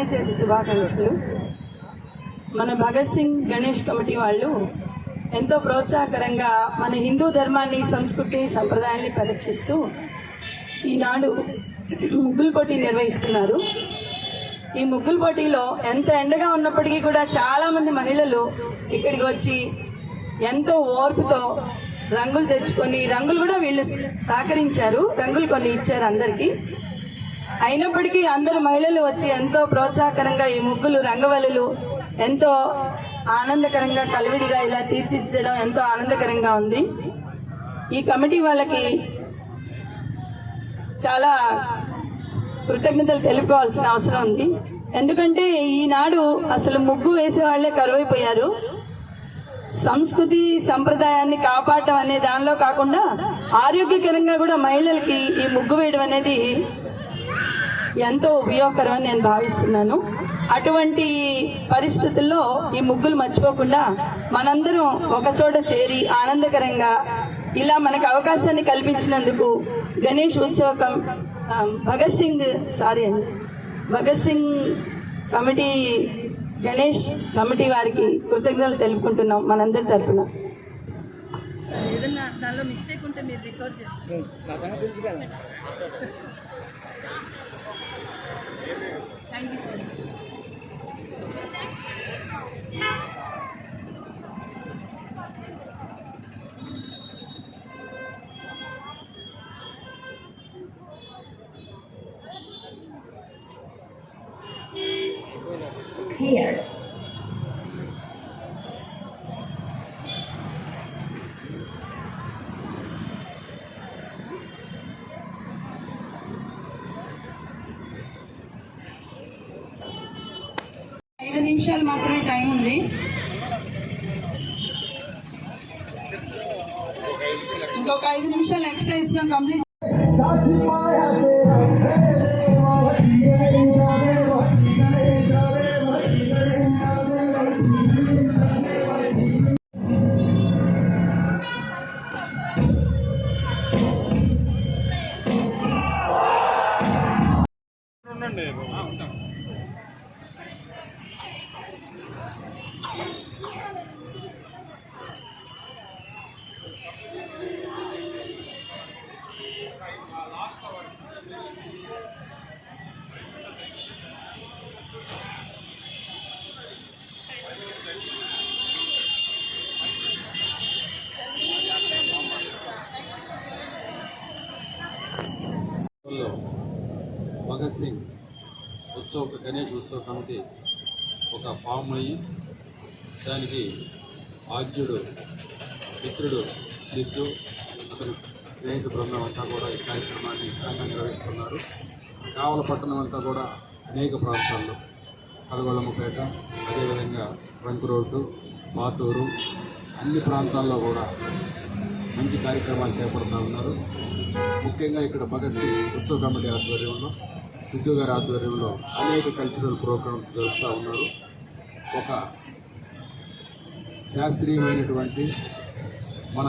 వినాయక చవితి శుభాకాంక్షలు. మన భగత్ సింగ్ గణేష్ కమిటీ వాళ్ళు ఎంతో ప్రోత్సాహకరంగా మన హిందూ ధర్మాన్ని, సంస్కృతి, సంప్రదాయాన్ని పరిరక్షిస్తూ ఈనాడు ముగ్గుల పోటీ నిర్వహిస్తున్నారు. ఈ ముగ్గుల పోటీలో ఎంత ఎండగా ఉన్నప్పటికీ కూడా చాలామంది మహిళలు ఇక్కడికి వచ్చి ఎంతో ఓర్పుతో రంగులు తెచ్చుకొని, రంగులు కూడా వీళ్ళు సహకరించారు, రంగులు కొన్ని ఇచ్చారు అందరికీ. అయినప్పటికీ అందరు మహిళలు వచ్చి ఎంతో ప్రోత్సాహకరంగా ఈ ముగ్గులు, రంగవల్లులు ఎంతో ఆనందకరంగా కలివిడిగా ఇలా తీర్చిదిద్దడం ఎంతో ఆనందకరంగా ఉంది. ఈ కమిటీ వాళ్ళకి చాలా కృతజ్ఞతలు తెలుపుకోవాల్సిన అవసరం ఉంది. ఎందుకంటే ఈనాడు అసలు ముగ్గు వేసే వాళ్లే కరువైపోయారు. సంస్కృతి సంప్రదాయాన్ని కాపాడటం అనే దానిలో కాకుండా ఆరోగ్యకరంగా కూడా మహిళలకి ఈ ముగ్గు వేయడం అనేది ఎంతో ఉపయోగకరమని నేను భావిస్తున్నాను. అటువంటి పరిస్థితుల్లో ఈ ముగ్గులు మర్చిపోకుండా మనందరం ఒకచోట చేరి ఆనందకరంగా ఇలా మనకు అవకాశాన్ని కల్పించినందుకు గణేష్ ఉత్సవ భగత్ సింగ్ కమిటీ గణేష్ కమిటీ వారికి కృతజ్ఞతలు తెలుపుకుంటున్నాం మనందరి తరఫున. ఏదన్నా దానిలో మిస్టేక్ ఉంటే మీరు రికార్డ్ చేస్తారు. Thank you sir. Here. ఐదు నిమిషాలు మాత్రమే టైం ఉంది. ఇంకొక 5 నిమిషాలు ఎక్స్ట్రా ఇస్తాం కంప్లీట్. భగత్ సింగ్ గణేష్ ఉత్సవ కమిటీ ఒక ఫామ్ అయ్యి దానికి ఆద్యుడు మిత్రుడు సిద్ధు అతని స్నేహిత బృందం అంతా కూడా ఈ కార్యక్రమాన్ని ఘనంగా నిర్వహిస్తున్నారు. కావల పట్టణం అంతా కూడా అనేక ప్రాంతాల్లో కలగొల్లమ్మపేట, అదేవిధంగా రంకు రోడ్డు, పాతూరు అన్ని ప్రాంతాల్లో కూడా మంచి కార్యక్రమాలు చేపడుతూ ఉన్నారు. ముఖ్యంగా ఇక్కడ భగత్ సింగ్ ఉత్సవ కమిటీ ఆధ్వర్యంలో, సిద్ధు గారి ఆధ్వర్యంలో అనేక కల్చరల్ ప్రోగ్రామ్స్ జరుపుతూ ఉన్నారు. ఒక శాస్త్రీయమైనటువంటి మన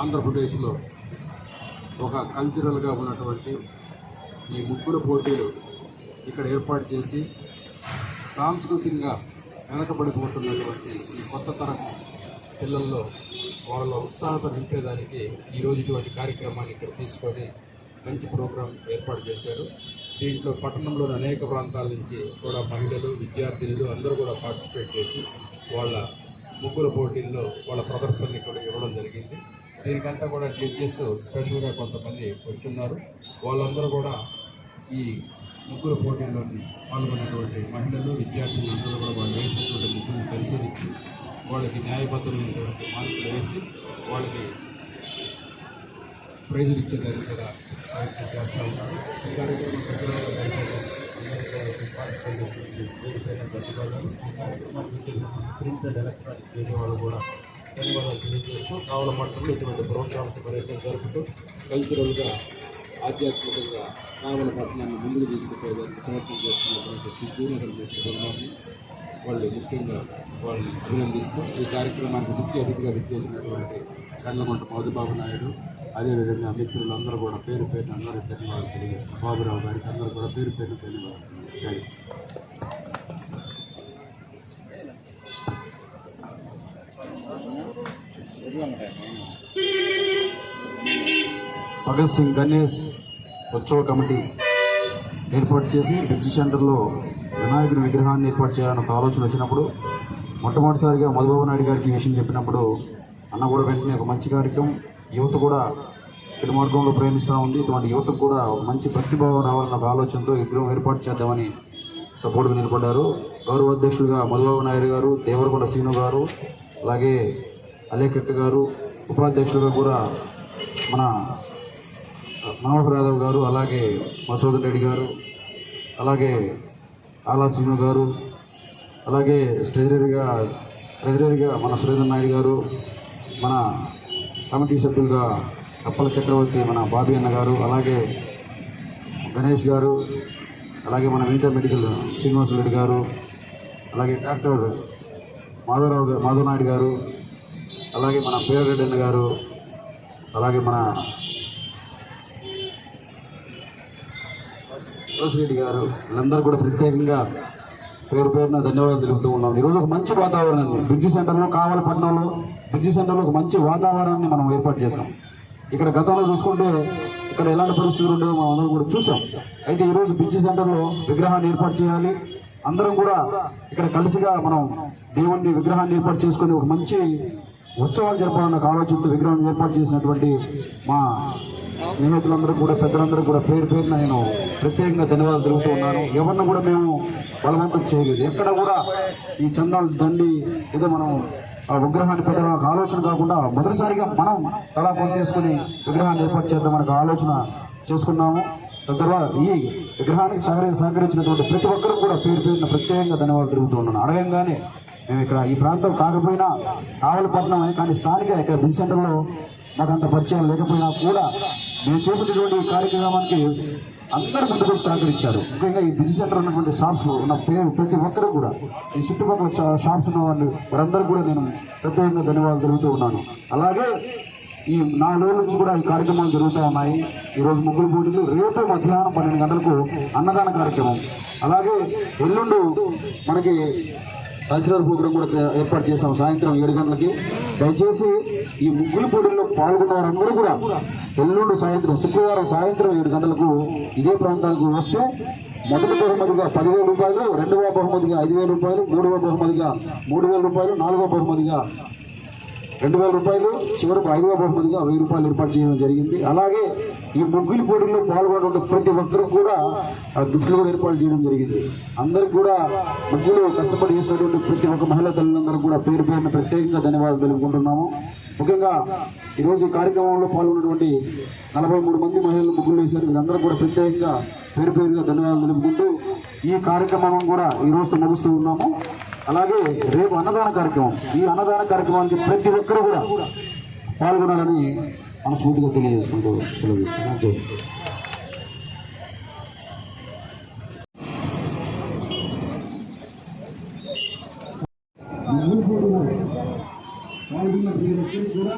ఆంధ్రప్రదేశ్లో ఒక కల్చరల్గా ఉన్నటువంటి ఈ ముగ్గుల పోటీలు ఇక్కడ ఏర్పాటు చేసి సాంస్కృతికంగా వెనకబడిపోతున్నటువంటి ఈ కొత్త తరం పిల్లల్లో వాళ్ళ ఉత్సాహత నింపేదానికి ఈరోజు ఇటువంటి కార్యక్రమాన్ని ఇక్కడ తీసుకొని మంచి ప్రోగ్రాం ఏర్పాటు చేశారు. దీంట్లో పట్టణంలోని అనేక ప్రాంతాల నుంచి కూడా మహిళలు, విద్యార్థినులు అందరూ కూడా పార్టిసిపేట్ చేసి వాళ్ళ ముగ్గుల పోటీల్లో వాళ్ళ ప్రదర్శనని కూడా ఇవ్వడం జరిగింది. దీనికంతా కూడా జడ్జెస్ స్పెషల్గా కొంతమంది వచ్చున్నారు. వాళ్ళందరూ కూడా ఈ ముగ్గుల పోటీల్లోని పాల్గొన్నటువంటి మహిళలు, విద్యార్థులు అందరూ కూడా వాళ్ళు వేసినటువంటి ముగ్గులను పరిశీలించి వాళ్ళకి న్యాయబద్ధమైనటువంటి మార్కులు వేసి వాళ్ళకి ప్రైజులు ఇచ్చేదానికి కూడా ప్రయత్నం చేస్తూ ఉన్నారు. ఈ కార్యక్రమం సక్రమంగా ధన్యవాదాలు. ఈ కార్యక్రమానికి ప్రింట్ అండ్ ఎలక్ట్రానిక్ మీడియా వాళ్ళు కూడా ధన్యవాదాలు తెలియజేస్తూ కావల పట్టణంలో ఇటువంటి ప్రోగ్రామ్స్ ప్రయత్నం జరుపుతూ కల్చరల్గా, ఆధ్యాత్మికంగా కావల పట్టణాన్ని ముందుకు తీసుకుపోయేదానికి ప్రయత్నం చేస్తున్నటువంటి సిద్ధు నగర్ బృందాన్ని వాళ్ళు ముఖ్యంగా వాళ్ళని అభినందిస్తూ ఈ కార్యక్రమానికి ముఖ్య అతిథిగా విచ్చేసినటువంటి కండ్లగుంట మధుబాబు నాయుడు, అదేవిధంగా మిత్రులందరూ కూడా పేరు పేరున అందరూ ధన్యవాదాలు తెలియజేస్తున్నారు. బాబురావు గారికి అందరూ కూడా పేరు పేరున ధన్యవాదాలు. భగత్ సింగ్ గణేష్ ఉత్సవ కమిటీ ఏర్పాటు చేసి బ్రిడ్జి సెంటర్లో వినాయకుడి విగ్రహాన్ని ఏర్పాటు చేయాలని ఒక ఆలోచన వచ్చినప్పుడు మొట్టమొదటిసారిగా మధుబాబు నాయుడు గారికి ఈ విషయం చెప్పినప్పుడు అన్న కూడా వెంటనే ఒక మంచి కార్యక్రమం, యువత కూడా చెడు మార్గంలో ప్రయాణిస్తూ ఉంది, ఇటువంటి యువతకు కూడా ఒక మంచి భక్తిభావం రావాలన్న ఒక ఆలోచనతో విగ్రహం ఏర్పాటు చేద్దామని సపోర్ట్గా నిలబడ్డారు. గౌరవ అధ్యక్షులుగా మధుబాబు నాయుడు గారు, దేవరకొండ శ్రీను గారు, అలాగే అలేఖక్క గారు, ఉపాధ్యక్షులుగా కూడా మన మనోహర్ యాదవ్ గారు, అలాగే మసూదన్ రెడ్డి గారు, అలాగే ఆలా శ్రీను గారు, అలాగే ట్రెజరీగా మన సురేంద్ర నాయుడు గారు, మన కమిటీ సభ్యులుగా కప్పల చక్రవర్తి మన బాబీ అన్న గారు, అలాగే గణేష్ గారు, అలాగే మన మిగతా మెడికల్ శ్రీనివాసరెడ్డి గారు, అలాగే డాక్టర్ మాధవ్ నాయుడు గారు, అలాగే మన పేరెడ్డి అన్న గారు, అలాగే మన రెడ్డి గారు, వీళ్ళందరూ కూడా ప్రత్యేకంగా పేరు పేరున ధన్యవాదాలు తెలుపుతూ ఉన్నాం. ఈరోజు ఒక మంచి వాతావరణాన్ని బ్రిడ్జి సెంటర్లో, కావలపట్నంలో బ్రిడ్జి సెంటర్లో ఒక మంచి వాతావరణాన్ని మనం ఏర్పాటు చేసాం. ఇక్కడ గతంలో చూసుకుంటే ఇక్కడ ఎలాంటి పరిస్థితులు ఉండేవో మనం అందరం కూడా చూసాం. అయితే ఈరోజు బ్రిడ్జి సెంటర్లో విగ్రహాన్ని ఏర్పాటు చేయాలి, అందరం కూడా ఇక్కడ కలిసిగా మనం దేవుణ్ణి విగ్రహాన్ని ఏర్పాటు చేసుకొని ఒక మంచి ఉత్సవాలు జరపాలన్న ఆలోచనతో విగ్రహం ఏర్పాటు చేసినటువంటి మా స్నేహితులందరూ కూడా, పెద్దలందరూ కూడా పేరు పేరున నేను ప్రత్యేకంగా ధన్యవాదాలు తెలుపుతూ ఉన్నాను. ఎవరిని కూడా మేము బలవంతం చేయలేదు. ఎక్కడ కూడా ఈ చందాలు దండి ఏదో మనం ఆ విగ్రహాన్ని పెట్టడం ఒక ఆలోచన కాకుండా మొదటిసారిగా మనం తలా కొంత తీసుకుని విగ్రహాన్ని ఏర్పాటు చేద్దామని ఒక ఆలోచన చేసుకున్నాము. తద్వారా ఈ విగ్రహానికి సహకరించినటువంటి ప్రతి ఒక్కరు కూడా పేరు పేరున ప్రత్యేకంగా ధన్యవాదాలు తెలుపుతూ ఉన్నాను. అడగంగానే మేము ఇక్కడ ఈ ప్రాంతం కాకపోయినా కావలపట్నం అని, కానీ స్థానిక ఇక్కడ బ్రిడ్జ్ సెంటర్లో మాకు అంత పరిచయం లేకపోయినా కూడా మేము చేసినటువంటి ఈ కార్యక్రమానికి అందరూ ముందుకు సహకరించారు. ముఖ్యంగా ఈ బ్రిడ్జ్ సెంటర్ ఉన్నటువంటి షాప్స్ ఉన్న ప్రతి ఒక్కరు కూడా, ఈ చుట్టుపక్కల షాప్స్ ఉన్న వాళ్ళు వారందరూ కూడా నేను ప్రత్యేకంగా ధన్యవాదాలు తెలుపుతూ ఉన్నాను. అలాగే ఈ 4 రోజుల నుంచి కూడా ఈ కార్యక్రమాలు జరుగుతూ ఉన్నాయి. ఈరోజు ముగ్గురు పోటీలు, రేపు మధ్యాహ్నం 12 గంటలకు అన్నదాన కార్యక్రమం, అలాగే ఎల్లుండు మనకి కల్చరల్ ప్రోగ్రాం కూడా ఏర్పాటు చేసాం సాయంత్రం 7 గంటలకి. దయచేసి ఈ ముగ్గులు పోటీల్లో పాల్గొన్న వారందరూ కూడా ఎల్లుండి సాయంత్రం, శుక్రవారం సాయంత్రం 7 గంటలకు ఇదే ప్రాంతాలకు వస్తే మొదటి బహుమతిగా 10,000 రూపాయలు, రెండవ బహుమతిగా 5,000 రూపాయలు, మూడవ బహుమతిగా 3,000 రూపాయలు, నాలుగవ బహుమతిగా 2,000 రూపాయలు, చివరకు 5వ బహుమతిగా 1,000 రూపాయలు ఏర్పాటు చేయడం జరిగింది. అలాగే ఈ ముగ్గులు పోటీల్లో పాల్గొన్న ప్రతి ఒక్కరు కూడా గిఫ్ట్లు కూడా ఏర్పాటు చేయడం జరిగింది. అందరికి కూడా ముగ్గులు కష్టపడి చేసినటువంటి ప్రతి ఒక్క మహిళా తల్లులందరూ కూడా పేరు పేరున ప్రత్యేకంగా ధన్యవాదాలు తెలుపుకుంటున్నాము. ముఖ్యంగా ఈరోజు ఈ కార్యక్రమంలో పాల్గొన్నటువంటి 43 మంది మహిళలు ముగ్గులు వేశారు. వీళ్ళందరూ కూడా ప్రత్యేకంగా పేరు పేరుగా ధన్యవాదాలు తెలుపుకుంటూ ఈ కార్యక్రమం కూడా ఈ రోజుతో ముగుస్తూ ఉన్నాము. అలాగే రేపు అన్నదాన కార్యక్రమం, ఈ అన్నదాన కార్యక్రమానికి ప్రతి ఒక్కరు కూడా పాల్గొనాలని మనస్ఫూర్తిగా తెలియజేసుకుంటూ సెలవు తీసుకున్నాను. జై పాల్గొన్న ప్రతి ఒక్కరికి కూడా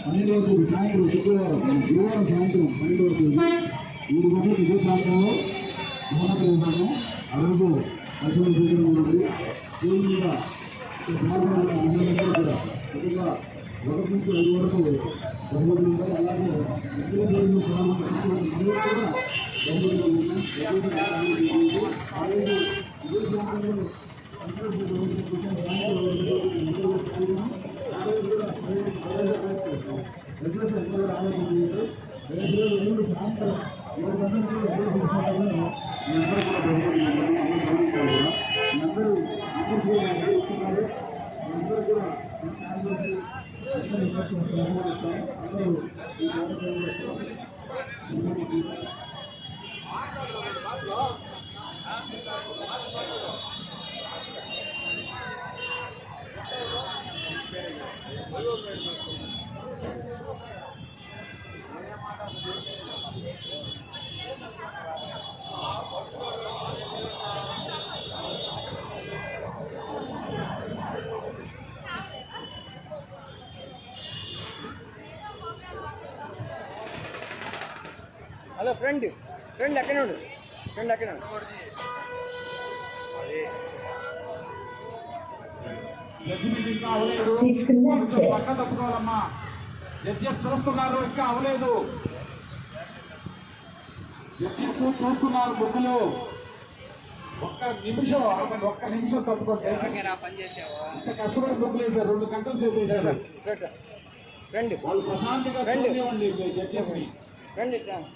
12వ తేదీ సాయంత్రం, శుక్రవారం గురువారం సాయంత్రం 12వ తేదీ 7 గంటలకు ఇదే ప్రాంతంలో విధానం ఆ రోజు కల్చరల్ ప్రోగ్రాం ఉన్నది. దీని మీద పాల్గొన్న అందరికీ కూడా ముఖ్యంగా 1 నుంచి 5 వరకు బహుమతులు ఉంటాయి. అలాగే ఇతర పేర్లు పాల్గొన్న అందరూ కూడా బహుమతులు ఉన్నాయి. దయచేసి ఆ రోజు ఇదే ప్రాంతంలో కల్చరల్ ప్రోగ్రాం దయచేసి ఎక్కడ ఆలోచన చేయాలి. రేపు సాయంత్రం 7 గంటలకు మీ అందరూ కూడా బహుమతులు అందరూ గమనించాలి. కూడా మీ అందరూ ఇస్తున్నారు. మీ అందరూ కూడా అందరూ ఈ కార్యక్రమంలో హలో ఫ్రెండ్ ఎక్కడ ఉండు, ఫ్రెండ్ ఎక్కడ ఉండు. జడ్జిమెంట్ ఇంకా అవలేదు, కొంచెం పక్క తప్పుకోవాలమ్మా. జడ్జెస్ చూస్తున్నారు, ఇంకా అవలేదు. జడ్జెస్ చూస్తున్నారు బుక్కులు. ఒక్క నిమిషం తప్పుకోండి. ఇంత కష్టపడి బుక్కులు వేశారు, 2 గంటలు సేపు వేశారు. రండి వాళ్ళు ప్రశాంతంగా చూడనివ్వండి జడ్జెస్ ని. రండి చూడండి.